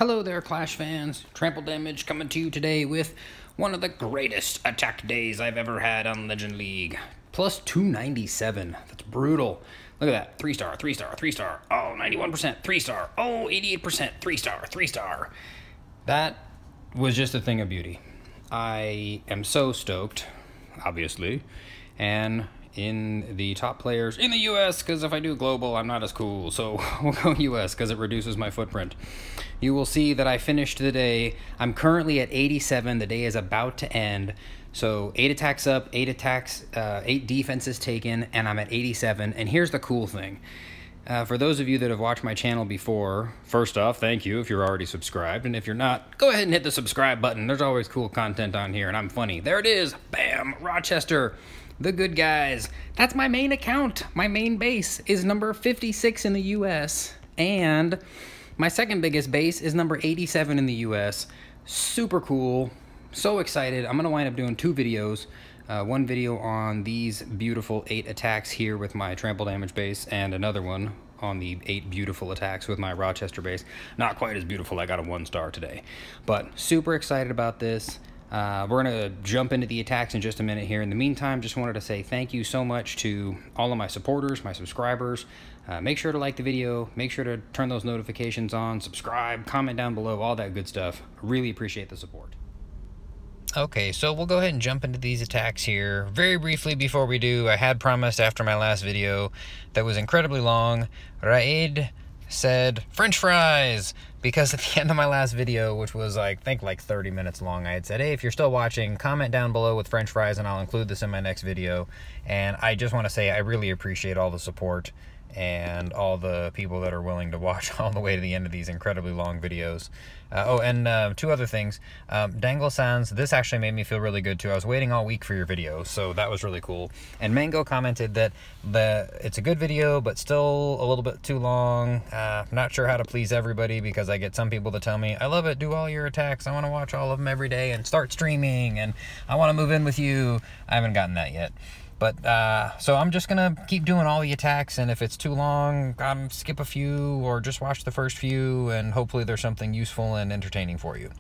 Hello there, Clash fans. Trample Damage coming to you today with one of the greatest attack days I've ever had on Legend League. Plus 297. That's brutal. Look at that. 3-star, 3-star, 3-star. Oh, 91%, 3-star. Oh, 88%, 3-star, 3-star. That was just a thing of beauty. I am so stoked, obviously, and in the top players in the US, because if I do global, I'm not as cool, so we'll go US because it reduces my footprint. You will see that I finished the day. I'm currently at 87. The day is about to end. So 8 attacks up, 8 attacks, 8 defenses taken, and I'm at 87. And here's the cool thing. For those of you that have watched my channel before, first off, thank you if you're already subscribed. And if you're not, go ahead and hit the subscribe button. There's always cool content on here, and I'm funny. There it is. Bam! Rochester. The good guys. That's my main account. My main base is number 56 in the US. And my second biggest base is number 87 in the US. Super cool. So excited. I'm going to wind up doing 2 videos. One video on these beautiful 8 attacks here with my Trample Damage base, and another one on the 8 beautiful attacks with my Rochester base. Not quite as beautiful. I got a 1-star today. But super excited about this. We're going to jump into the attacks in just a minute here. In the meantime, just wanted to say thank you so much to all of my supporters, my subscribers. Make sure to like the video, make sure to turn those notifications on, subscribe, comment down below, all that good stuff. Really appreciate the support. Okay, so we'll go ahead and jump into these attacks here. Very briefly before we do, I had promised after my last video that was incredibly long, Raid said French fries, because at the end of my last video, which was I think like 30 minutes long, I had said, hey, if you're still watching, comment down below with French fries and I'll include this in my next video. And I just want to say I really appreciate all the support and all the people that are willing to watch all the way to the end of these incredibly long videos. Oh, and 2 other things. Dangle Sans, this actually made me feel really good too. I was waiting all week for your video, so that was really cool. And Mango commented that it's a good video, but still a little bit too long. Not sure how to please everybody, because I get some people that tell me, I love it, do all your attacks, I want to watch all of them every day and start streaming, and I want to move in with you. I haven't gotten that yet. But, so I'm just going to keep doing all the attacks, and if it's too long, skip a few, or just watch the first few, and hopefully there's something useful and entertaining for you.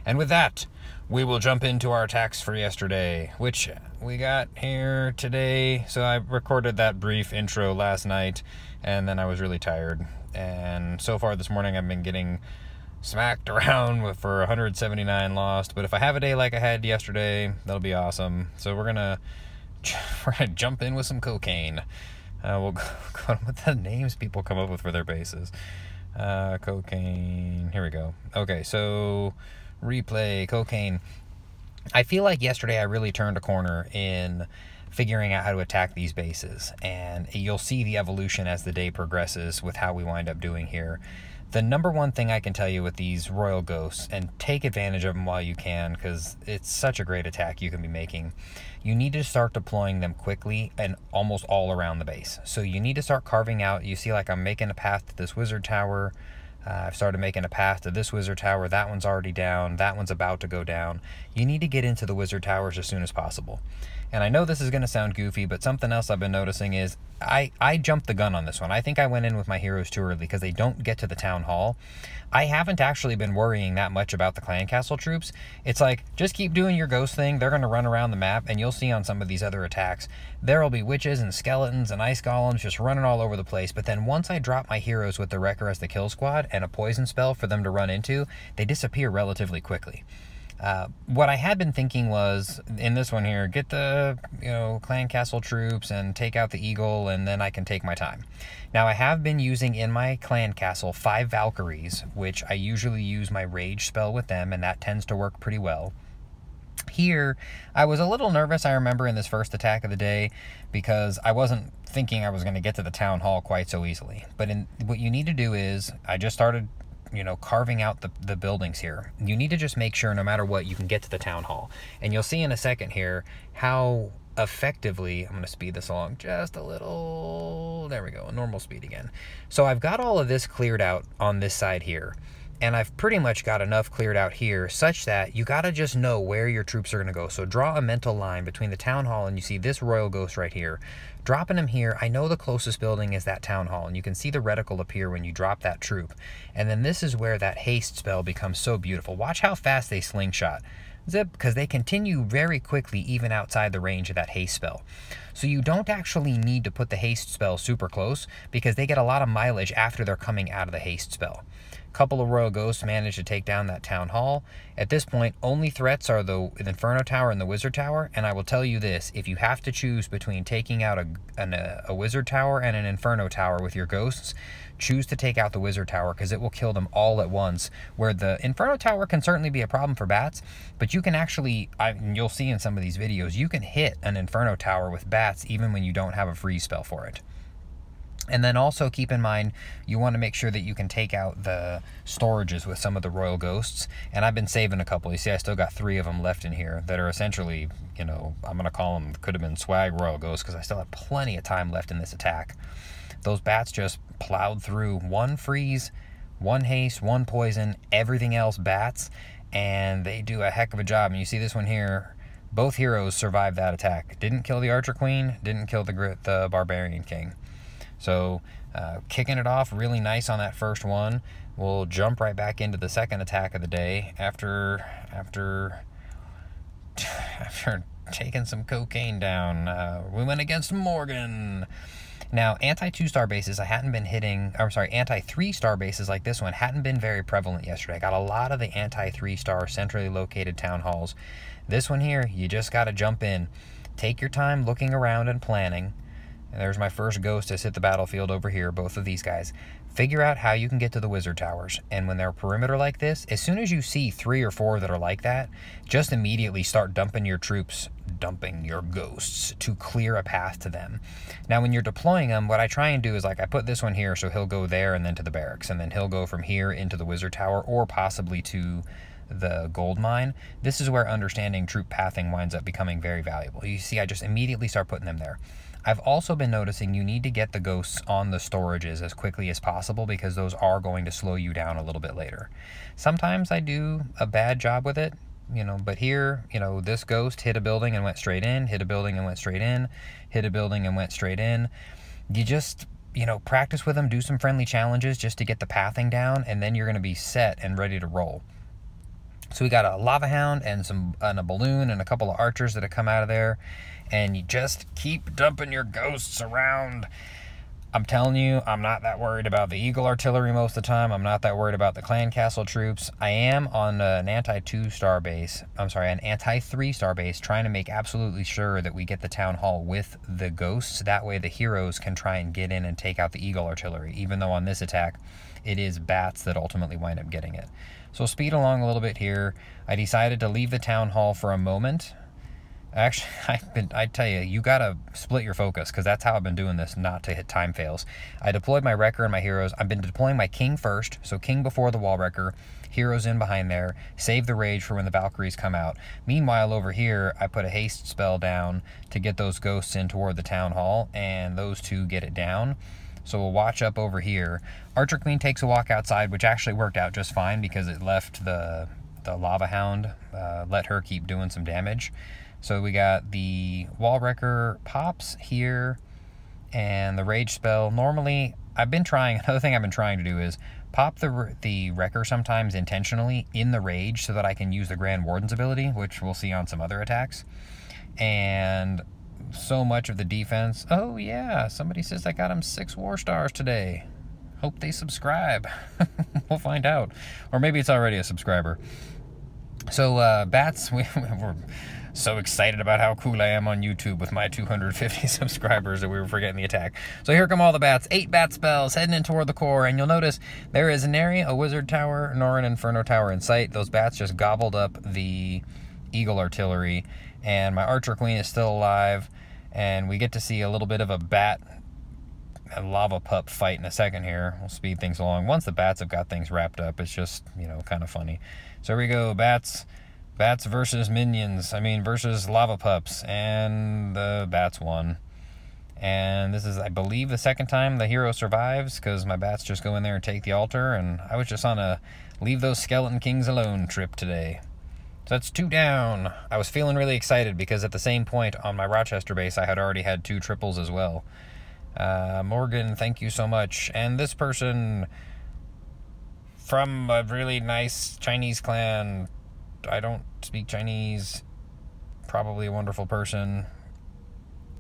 And with that, we will jump into our attacks for yesterday, which we got here today. So I recorded that brief intro last night, and then I was really tired. And so far this morning, I've been getting smacked around for 179 lost. But if I have a day like I had yesterday, that'll be awesome. So we're gonna jump in with some cocaine. We'll go with the names people come up with for their bases. Cocaine. Here we go. Okay, so replay cocaine. I feel like yesterday I really turned a corner in figuring out how to attack these bases, and you'll see the evolution as the day progresses with how we wind up doing here. The number one thing I can tell you with these Royal Ghosts, and take advantage of them while you can, because it's such a great attack you can be making, you need to start deploying them quickly and almost all around the base. So you need to start carving out. You see, like, I'm making a path to this wizard tower. I've started making a path to this wizard tower. That one's already down. That one's about to go down. You need to get into the wizard towers as soon as possible. And I know this is going to sound goofy, but something else I've been noticing is I jumped the gun on this one. I think I went in with my heroes too early because they don't get to the town hall. I haven't actually been worrying that much about the clan castle troops. It's like, just keep doing your ghost thing. They're going to run around the map, and you'll see on some of these other attacks, there will be witches and skeletons and ice golems just running all over the place. But then once I drop my heroes with the Wrecker as the kill squad and a poison spell for them to run into, they disappear relatively quickly. What I had been thinking was, in this one here, get the, clan castle troops and take out the eagle, and then I can take my time. Now, I have been using in my clan castle 5 Valkyries, which I usually use my rage spell with them, and that tends to work pretty well. Here, I was a little nervous, I remember, in this first attack of the day, because I wasn't thinking I was going to get to the town hall quite so easily. But what you need to do is, I just started carving out the buildings here. You need to just make sure, no matter what, you can get to the town hall. And you'll see in a second here how effectively, I'm going to speed this along just a little, there we go, normal speed again. So I've got all of this cleared out on this side here. And I've pretty much got enough cleared out here such that you got to just know where your troops are going to go. So draw a mental line between the town hall and you see this royal ghost right here. Dropping him here, I know the closest building is that town hall, and you can see the reticle appear when you drop that troop. And then this is where that haste spell becomes so beautiful. Watch how fast they slingshot. Zip, because they continue very quickly even outside the range of that haste spell. So you don't actually need to put the haste spell super close because they get a lot of mileage after they're coming out of the haste spell. Couple of royal ghosts managed to take down that town hall. At this point, only threats are the Inferno Tower and the Wizard Tower, and I will tell you this, if you have to choose between taking out a Wizard Tower and an Inferno Tower with your ghosts, choose to take out the Wizard Tower because it will kill them all at once, where the Inferno Tower can certainly be a problem for bats, but you can actually, you'll see in some of these videos, you can hit an Inferno Tower with bats even when you don't have a freeze spell for it. And then also keep in mind, you want to make sure that you can take out the storages with some of the royal ghosts. And I've been saving a couple. You see, I still got 3 of them left in here that are essentially, you know, I'm going to call them, could have been swag royal ghosts because I still have plenty of time left in this attack. Those bats just plowed through 1 freeze, 1 haste, 1 poison, everything else bats. And they do a heck of a job. And you see this one here, both heroes survived that attack. Didn't kill the Archer Queen, didn't kill the Barbarian King. So kicking it off really nice on that first one. We'll jump right back into the second attack of the day after taking some cocaine down. We went against Morgan. Now, anti-2-star bases anti-3-star bases like this one hadn't been very prevalent yesterday. I got a lot of the anti-3-star centrally located town halls. This one here, you just got to jump in. Take your time looking around and planning. And there's my first ghost has hit the battlefield over here, both of these guys. Figure out how you can get to the wizard towers. And when they're perimeter like this, as soon as you see 3 or 4 that are like that, just immediately start dumping your troops, dumping your ghosts to clear a path to them. Now, when you're deploying them, what I try and do is like I put this one here so he'll go there and then to the barracks. And then he'll go from here into the wizard tower or possibly to the gold mine. This is where understanding troop pathing winds up becoming very valuable. You see, I just immediately start putting them there. I've also been noticing you need to get the ghosts on the storages as quickly as possible because those are going to slow you down a little bit later. Sometimes I do a bad job with it, you know, but here, you know, this ghost hit a building and went straight in, hit a building and went straight in, hit a building and went straight in. You just, you know, practice with them, do some friendly challenges just to get the pathing down, and then you're going to be set and ready to roll. So we got a lava hound and a balloon and a couple of archers that have come out of there. And you just keep dumping your ghosts around. I'm telling you, I'm not that worried about the Eagle artillery most of the time. I'm not that worried about the clan castle troops. I am on an anti-2-star base. I'm sorry, an anti-3-star base, trying to make absolutely sure that we get the town hall with the ghosts. That way the heroes can try and get in and take out the Eagle artillery, even though on this attack, it is bats that ultimately wind up getting it. So speed along a little bit here. I decided to leave the town hall for a moment. Actually, I tell you, you gotta split your focus because that's how I've been doing this, not to hit time fails. I deployed my wrecker and my heroes. I've been deploying my king first, so king before the wall wrecker, heroes in behind there, save the rage for when the Valkyries come out. Meanwhile, over here, I put a haste spell down to get those ghosts in toward the town hall, and those 2 get it down. So we'll watch up over here. Archer Queen takes a walk outside, which actually worked out just fine because it left the lava hound, let her keep doing some damage. So we got the wall wrecker pops here and the rage spell. Normally, another thing I've been trying to do is pop the wrecker sometimes intentionally in the rage so that I can use the Grand Warden's ability, which we'll see on some other attacks. And so much of the defense. Oh yeah, somebody says I got him 6 war stars today. Hope they subscribe. We'll find out. Or maybe it's already a subscriber. So bats, we're so excited about how cool I am on YouTube with my 250 subscribers that we were forgetting the attack. So here come all the bats. 8 bat spells heading in toward the core, and you'll notice there is nary a wizard tower nor an inferno tower in sight. Those bats just gobbled up the eagle artillery, and my archer queen is still alive, and we get to see a little bit of a lava pup fight in a second here. We'll speed things along. Once the bats have got things wrapped up, it's just, you know, kind of funny. So here we go, bats versus minions, versus lava pups, and the bats won. And this is, I believe, the second time the hero survives, because my bats just go in there and take the altar, and I was just on a leave those skeleton kings alone trip today. So that's 2 down. I was feeling really excited because at the same point on my Rochester base, I had already had 2 triples as well. Morgan, thank you so much. And this person from a really nice Chinese clan, I don't speak Chinese, probably a wonderful person.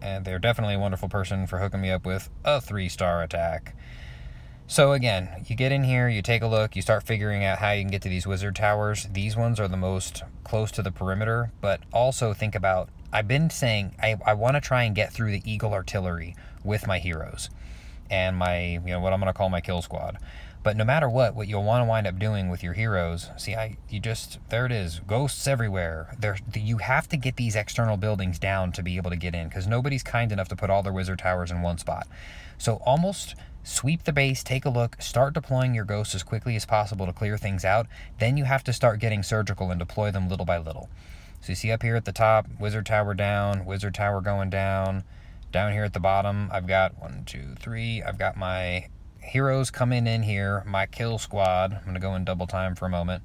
And they're definitely a wonderful person for hooking me up with a 3-star attack. So again, you get in here, you take a look, you start figuring out how you can get to these wizard towers. These ones are the most close to the perimeter, but also think about, I've been saying I want to try and get through the Eagle artillery with my heroes and my, what I'm going to call my kill squad. But no matter what you'll want to wind up doing with your heroes, see, there it is, ghosts everywhere. You have to get these external buildings down to be able to get in, because nobody's kind enough to put all their wizard towers in one spot. So almost sweep the base, take a look, start deploying your ghosts as quickly as possible to clear things out. Then you have to start getting surgical and deploy them little by little. So you see up here at the top, wizard tower down, wizard tower going down. Down here at the bottom, I've got 1, 2, 3. I've got my heroes coming in here, my kill squad. I'm going to go in double time for a moment.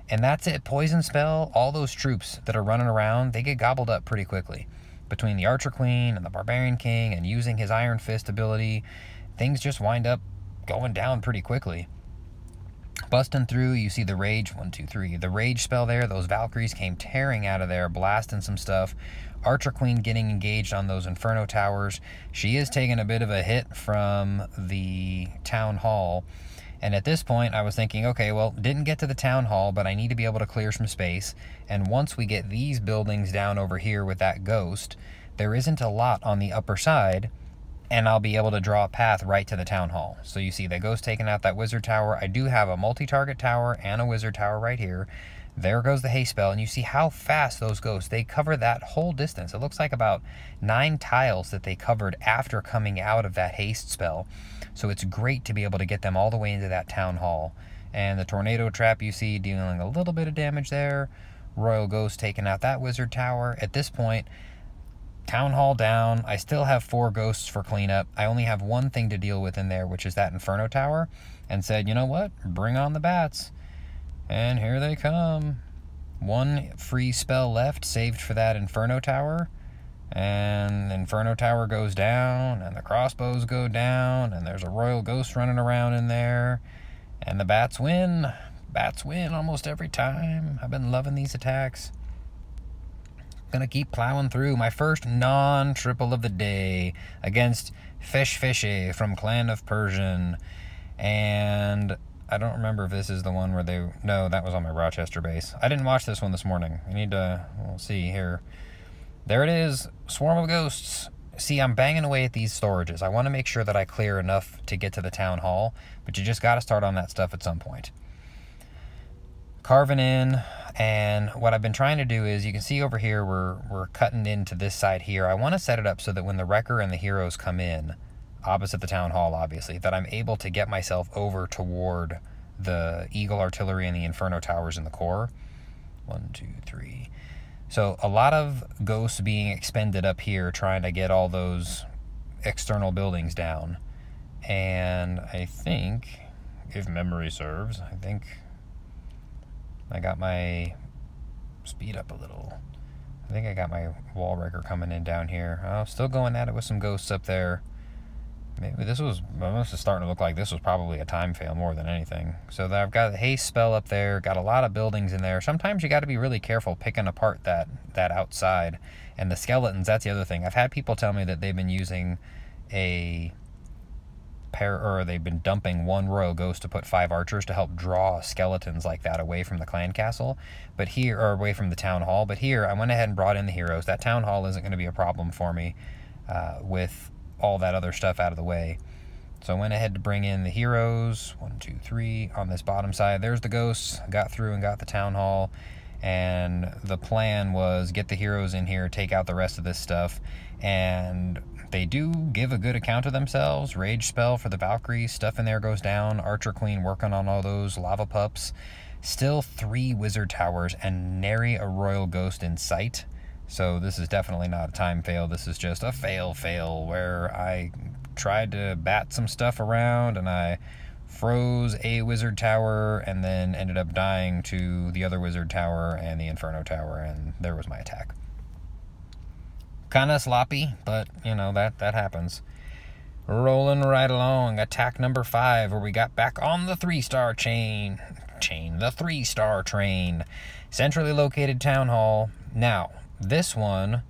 And that's it. Poison spell, all those troops that are running around, they get gobbled up pretty quickly. Between the Archer Queen and the Barbarian King and using his Iron Fist ability, things just wind up going down pretty quickly. Busting through, you see the Rage, 1, 2, 3. The Rage spell there, those Valkyries came tearing out of there, blasting some stuff. Archer Queen getting engaged on those Inferno towers. She is taking a bit of a hit from the Town Hall. And at this point, I was thinking, okay, well, didn't get to the Town Hall, but I need to be able to clear some space. And once we get these buildings down over here with that ghost, there isn't a lot on the upper side, and I'll be able to draw a path right to the Town Hall. So you see the ghost taking out that wizard tower. I do have a multi-target tower and a wizard tower right here. There goes the haste spell, and you see how fast those ghosts, they cover that whole distance. It looks like about 9 tiles that they covered after coming out of that haste spell. So it's great to be able to get them all the way into that Town Hall. And the tornado trap you see dealing a little bit of damage there. Royal Ghost taking out that wizard tower. At this point, Town Hall down. I still have 4 ghosts for cleanup. I only have one thing to deal with in there, which is that Inferno tower. And said, you know what? Bring on the bats. And here they come. 1 free spell left, saved for that Inferno tower. And the Inferno tower goes down, and the crossbows go down, and there's a Royal Ghost running around in there. And the bats win. Bats win almost every time. I've been loving these attacks. Gonna keep plowing through. My first non-triple of the day against Fishy from Clan of Persian. And I don't remember if this is the one where no, that was on my Rochester base. I didn't watch this one this morning. I need to, we'll see here. There it is, Swarm of Ghosts. See, I'm banging away at these storages. I want to make sure that I clear enough to get to the Town Hall, but you just got to start on that stuff at some point. Carving in, and what I've been trying to do is, you can see over here, we're cutting into this side here. I want to set it up so that when the Wrecker and the heroes come in, opposite the Town Hall, obviously, that I'm able to get myself over toward the Eagle artillery and the Inferno towers in the core. 1, 2, 3. So a lot of ghosts being expended up here trying to get all those external buildings down. And I think, if memory serves, I think I got my speed up a little. I think I got my wall wrecker coming in down here. Oh, still going at it with some ghosts up there. Maybe this was starting to look like this was probably a time fail more than anything. So I've got the haste spell up there, got a lot of buildings in there. Sometimes you got to be really careful picking apart that outside. And the skeletons, that's the other thing. I've had people tell me that they've been using they've been dumping 1 Royal Ghost to put 5 archers to help draw skeletons like that away from the clan castle, but here, or away from the Town Hall. But here, I went ahead and brought in the heroes. That Town Hall isn't going to be a problem for me with all that other stuff out of the way. So I went ahead to bring in the heroes, 1, 2, 3 on this bottom side. There's the ghosts, got through and got the Town Hall, and the plan was get the heroes in here, take out the rest of this stuff, and they do give a good account of themselves. Rage spell for the Valkyries, stuff in there goes down. Archer Queen working on all those lava pups. Still 3 wizard towers and nary a Royal Ghost in sight. So this is definitely not a time fail. This is just a fail where I tried to bat some stuff around and I froze a wizard tower and then ended up dying to the other wizard tower and the inferno tower, and there was my attack. Kind of sloppy, but you know, that happens. Rolling right along, attack number 5, where we got back on the 3-star the 3-star train. Centrally located town hall. Now, this one,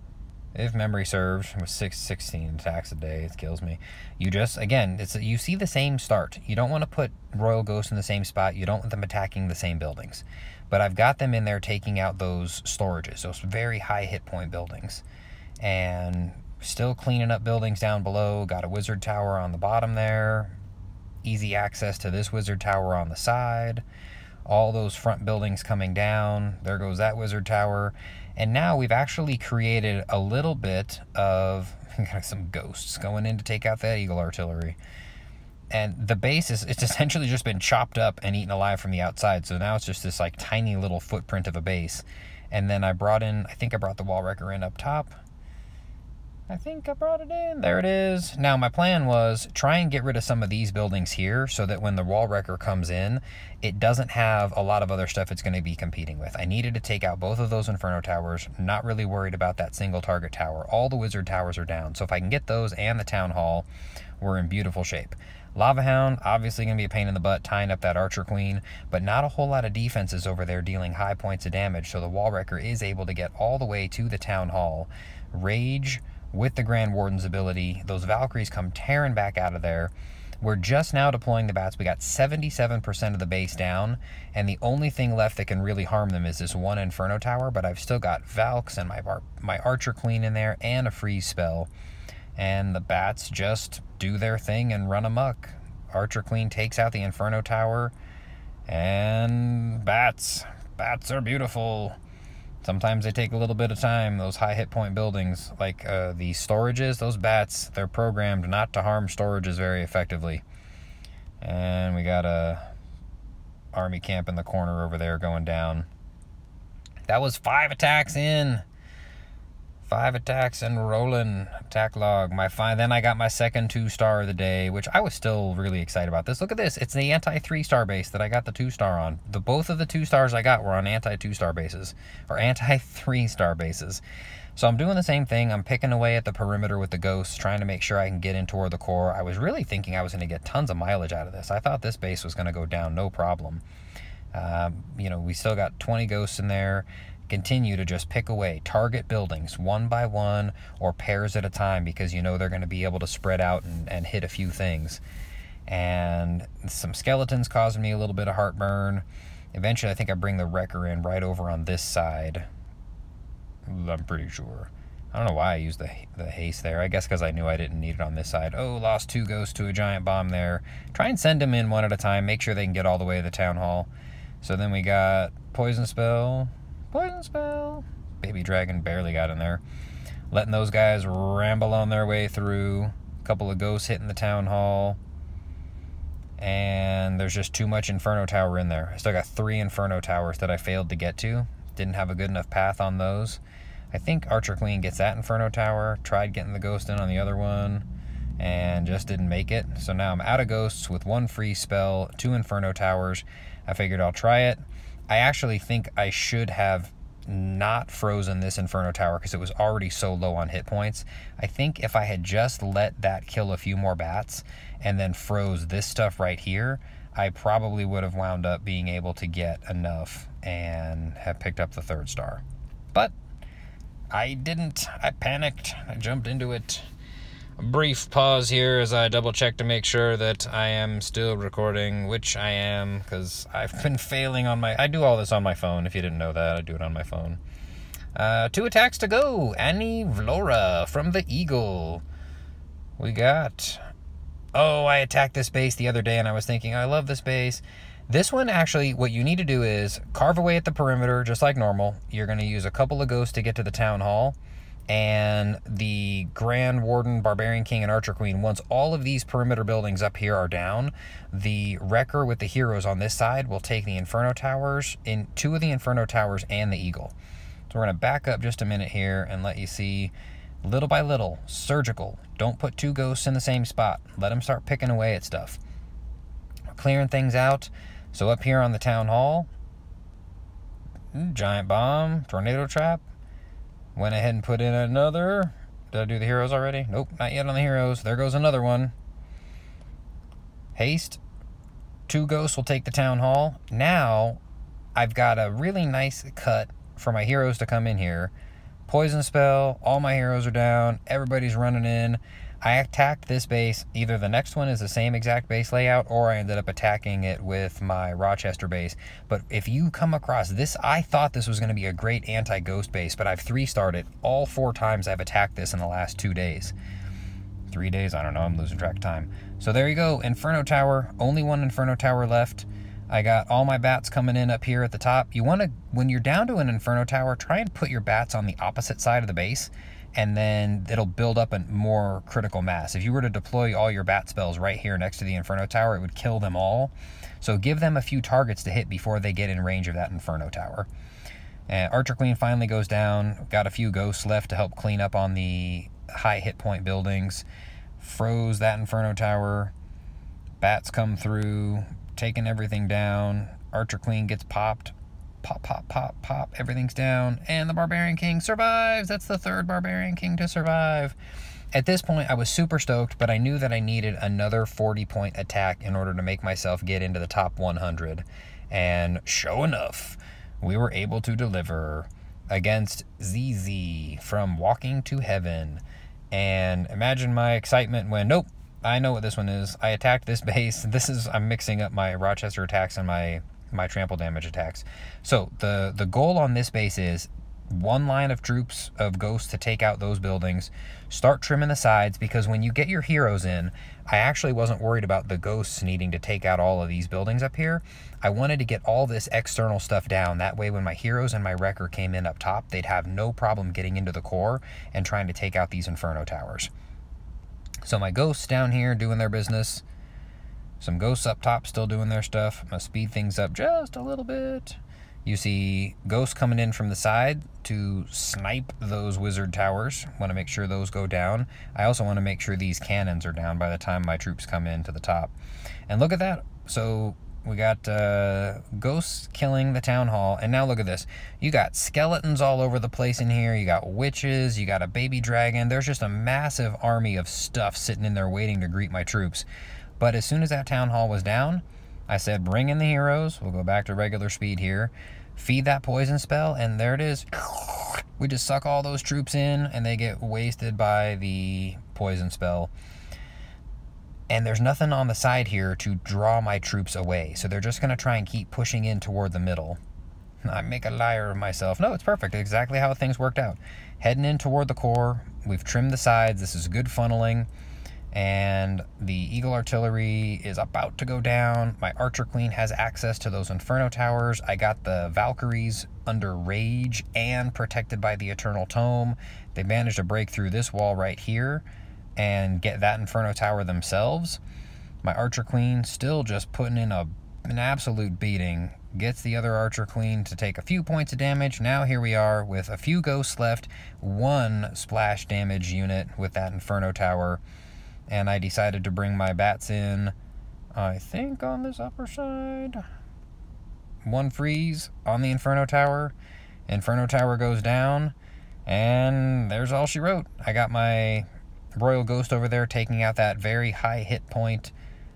if memory serves, was 16 attacks a day. It kills me. You just, again, you see the same start. You don't want to put royal ghosts in the same spot. You don't want them attacking the same buildings. But I've got them in there taking out those storages, those very high hit point buildings. And still cleaning up buildings down below. Got a wizard tower on the bottom there. Easy access to this wizard tower on the side. All those front buildings coming down. There goes that wizard tower. And now we've actually created a little bit of some ghosts going in to take out that eagle artillery. And the base it's essentially just been chopped up and eaten alive from the outside. So now it's just this like tiny little footprint of a base. And then I think I brought the wall wrecker in up top. I think I brought it in. There it is. Now, my plan was try and get rid of some of these buildings here so that when the wall wrecker comes in, it doesn't have a lot of other stuff it's going to be competing with. I needed to take out both of those inferno towers. Not really worried about that single target tower. All the wizard towers are down. So if I can get those and the town hall, we're in beautiful shape. Lava Hound, obviously going to be a pain in the butt tying up that Archer Queen, but not a whole lot of defenses over there dealing high points of damage. So the wall wrecker is able to get all the way to the town hall. Rage with the Grand Warden's ability. Those Valkyries come tearing back out of there. We're just now deploying the bats. We got 77% of the base down, and the only thing left that can really harm them is this one Inferno Tower, but I've still got Valks and my Archer Queen in there and a freeze spell. And the bats just do their thing and run amok. Archer Queen takes out the Inferno Tower, and bats are beautiful. Sometimes they take a little bit of time. Those high hit point buildings, like the storages, those bats, they're programmed not to harm storages very effectively. And we got a army camp in the corner over there going down. That was 5 attacks in. 5 attacks and rolling. Attack log. Then I got my second 2-star of the day, which I was still really excited about this. Look at this. It's the anti-3-star base that I got the 2-star on. Both of the 2-stars I got were on anti-2-star bases, or anti-3-star bases. So I'm doing the same thing. I'm picking away at the perimeter with the ghosts, trying to make sure I can get in toward the core. I was really thinking I was going to get tons of mileage out of this. I thought this base was going to go down no problem. We still got 20 ghosts in there. Continue to just pick away, target buildings one by one or pairs at a time, because you know they're going to be able to spread out and hit a few things. And some skeletons causing me a little bit of heartburn. Eventually I think I bring the wrecker in right over on this side. I'm pretty sure. I don't know why I used the haste there. I guess because I knew I didn't need it on this side. Oh, lost 2 ghosts to a giant bomb there. Try and send them in one at a time. Make sure they can get all the way to the town hall. So then we got poison spell. Baby dragon barely got in there. Letting those guys ramble on their way through. A couple of ghosts hitting the town hall. And there's just too much Inferno Tower in there. I still got 3 Inferno Towers that I failed to get to. Didn't have a good enough path on those. I think Archer Queen gets that Inferno Tower. Tried getting the ghost in on the other one, and just didn't make it. So now I'm out of ghosts with 1 free spell, 2 Inferno Towers. I figured I'll try it. I actually think I should have not frozen this Inferno Tower because it was already so low on hit points. I think if I had just let that kill a few more bats and then froze this stuff right here, I probably would have wound up being able to get enough and have picked up the 3rd star. But I didn't. I panicked. I jumped into it. A brief pause here as I double check to make sure that I am still recording, which I am, because I've been failing on I do all this on my phone. If you didn't know that, I do it on my phone. 2 attacks to go. Annie Vlora from the Eagle. We got... Oh, I attacked this base the other day, and I was thinking, I love this base. This one, actually, what you need to do is carve away at the perimeter, just like normal. You're going to use a couple of ghosts to get to the town hall. And the Grand Warden, Barbarian King, and Archer Queen, once all of these perimeter buildings up here are down, the Wrecker with the heroes on this side will take the Inferno Towers, 2 of the Inferno Towers and the Eagle. So we're going to back up just a minute here and let you see, little by little, surgical. Don't put 2 ghosts in the same spot. Let them start picking away at stuff. We're clearing things out. So up here on the town hall, giant bomb, tornado trap. Went ahead and put in another. Did I do the heroes already? Nope, not yet on the heroes. There goes another one. Haste. 2 ghosts will take the town hall. Now, I've got a really nice cut for my heroes to come in here. Poison spell, all my heroes are down, everybody's running in. I attacked this base. Either the next one is the same exact base layout, or I ended up attacking it with my Rochester base. But if you come across this, I thought this was going to be a great anti-ghost base, but I've 3-starred it. All 4 times I've attacked this in the last 2 days. 3 days? I don't know, I'm losing track of time. So there you go, Inferno Tower. Only one Inferno Tower left. I got all my bats coming in up here at the top. You want to, when you're down to an Inferno Tower, try and put your bats on the opposite side of the base, and then it'll build up a more critical mass. If you were to deploy all your bat spells right here next to the Inferno Tower, it would kill them all. So give them a few targets to hit before they get in range of that Inferno Tower. And Archer Queen finally goes down. Got a few ghosts left to help clean up on the high hit point buildings. Froze that Inferno Tower. Bats come through, taking everything down. Archer Queen gets popped. Pop, pop, pop, pop. Everything's down. And the Barbarian King survives. That's the 3rd Barbarian King to survive. At this point, I was super stoked, but I knew that I needed another 40-point attack in order to make myself get into the top 100. And sure enough, we were able to deliver against ZZ from Walking to Heaven. And imagine my excitement when, nope, I know what this one is. I attacked this base. I'm mixing up my Rochester attacks and my trample damage attacks. So the goal on this base is 1 line of troops of ghosts to take out those buildings. Start trimming the sides, because when you get your heroes in, I actually wasn't worried about the ghosts needing to take out all of these buildings up here. I wanted to get all this external stuff down. That way when my heroes and my wrecker came in up top, they'd have no problem getting into the core and trying to take out these Inferno Towers. So my ghosts down here doing their business. Some ghosts up top still doing their stuff. I'm going to speed things up just a little bit. You see ghosts coming in from the side to snipe those wizard towers. Want to make sure those go down. I also want to make sure these cannons are down by the time my troops come in to the top. And look at that. So we got ghosts killing the town hall. And now look at this. You got skeletons all over the place in here. You got witches. You got a baby dragon. There's just a massive army of stuff sitting in there waiting to greet my troops. But as soon as that town hall was down, I said, bring in the heroes. We'll go back to regular speed here. Feed that poison spell, and there it is. We just suck all those troops in, and they get wasted by the poison spell. And there's nothing on the side here to draw my troops away. So they're just going to try and keep pushing in toward the middle. I make a liar of myself. No, it's perfect. Exactly how things worked out. Heading in toward the core. We've trimmed the sides. This is good funneling. And the Eagle Artillery is about to go down. My Archer Queen has access to those Inferno Towers. I got the Valkyries under Rage and protected by the Eternal Tome. They managed to break through this wall right here and get that Inferno Tower themselves. My Archer Queen still just putting in an absolute beating. Gets the other Archer Queen to take a few points of damage. Now here we are with a few ghosts left. 1 splash damage unit with that Inferno Tower. And I decided to bring my bats in, I think on this upper side. 1 freeze on the Inferno Tower. Inferno Tower goes down, and there's all she wrote. I got my Royal Ghost over there taking out that very high hit point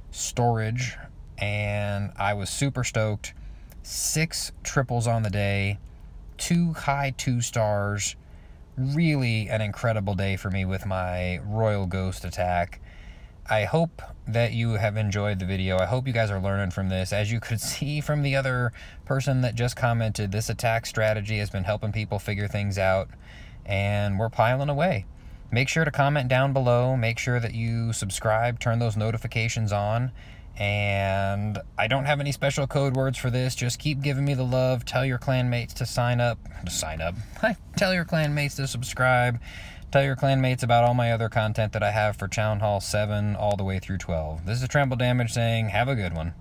storage, and I was super stoked. 6 triples on the day, 2 high 2 stars. Really an incredible day for me with my Royal Ghost attack. I hope that you have enjoyed the video. I hope you guys are learning from this. As you could see from the other person that just commented, this attack strategy has been helping people figure things out, and we're piling away. Make sure to comment down below. Make sure that you subscribe, turn those notifications on. And I don't have any special code words for this. Just keep giving me the love. Tell your clanmates to sign up. Tell your clanmates to subscribe. Tell your clanmates about all my other content that I have for Town Hall 7 all the way through 12. This is Trample Damage saying, have a good one.